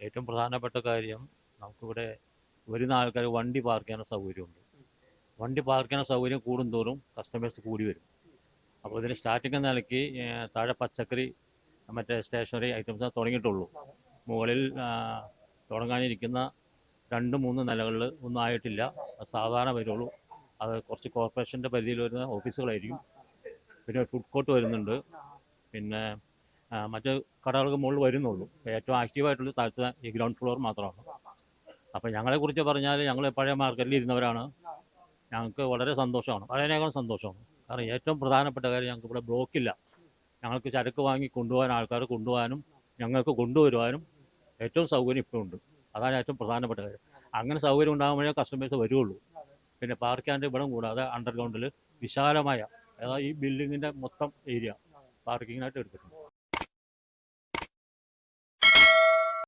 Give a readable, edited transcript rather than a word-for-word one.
ഏറ്റവും പ്രധാനപ്പെട്ട കാര്യം നമുക്കിവിടെ വരുന്ന ആൾക്കാർ വണ്ടി പാർക്ക് ചെയ്യാനുള്ള സൗകര്യമുണ്ട്. വണ്ടി പാർക്ക് ചെയ്യാനുള്ള സൗകര്യം കൂടുന്തോറും കസ്റ്റമേഴ്സ് കൂടി വരും. അപ്പോൾ ഇതിന് സ്റ്റാർട്ടിംഗ് എന്ന നിലയ്ക്ക് താഴെ പച്ചക്കറി മറ്റേ സ്റ്റേഷനറി ഐറ്റംസ് തുടങ്ങിയിട്ടുള്ളൂ. മുകളിൽ തുടങ്ങാനിരിക്കുന്ന 2-3 നിലകളിൽ ഒന്നും ആയിട്ടില്ല. അത് സാധാരണ വരുള്ളൂ. അത് കുറച്ച് കോർപ്പറേഷൻ്റെ പരിധിയിൽ വരുന്ന ഓഫീസുകളായിരിക്കും. പിന്നെ ഫുഡ് കോർട്ട് വരുന്നുണ്ട്. പിന്നെ മറ്റ് കടകൾക്ക് മുകളിൽ വരുന്നുള്ളൂ. ഏറ്റവും ആക്റ്റീവായിട്ടുള്ളത് താഴത്തെ ഈ ഗ്രൗണ്ട് ഫ്ലോർ മാത്രമാണ്. അപ്പോൾ ഞങ്ങളെക്കുറിച്ച് പറഞ്ഞാൽ ഞങ്ങൾ പഴയ മാർക്കറ്റിൽ ഇരുന്നവരാണ്. ഞങ്ങൾക്ക് വളരെ സന്തോഷമാണ്, പഴയതിനേക്കാൾ സന്തോഷമാണ്. കാരണം ഏറ്റവും പ്രധാനപ്പെട്ട കാര്യം ഞങ്ങൾക്ക് ഇവിടെ ബ്ലോക്കില്ല. ഞങ്ങൾക്ക് ചരക്ക് വാങ്ങി കൊണ്ടുപോകാൻ ആൾക്കാർ കൊണ്ടുപോകാനും ഞങ്ങൾക്ക് കൊണ്ടുവരുവാനും ഏറ്റവും സൗകര്യം ഇപ്പോൾ ഉണ്ട്. അതാണ് ഏറ്റവും പ്രധാനപ്പെട്ട കാര്യം. അങ്ങനെ സൗകര്യം ഉണ്ടാകുമ്പോഴേ കസ്റ്റമേഴ്സ് വരുള്ളൂ. പിന്നെ പാർക്ക് ചെയ്യാൻ്റെ ഇവിടം കൂടാതെ അണ്ടർഗ്രൗണ്ടിൽ വിശാലമായ, അതായത് ഈ ബിൽഡിങ്ങിൻ്റെ മൊത്തം ഏരിയ പാർക്കിങ്ങിനായിട്ട് എടുത്തിട്ടുണ്ട്.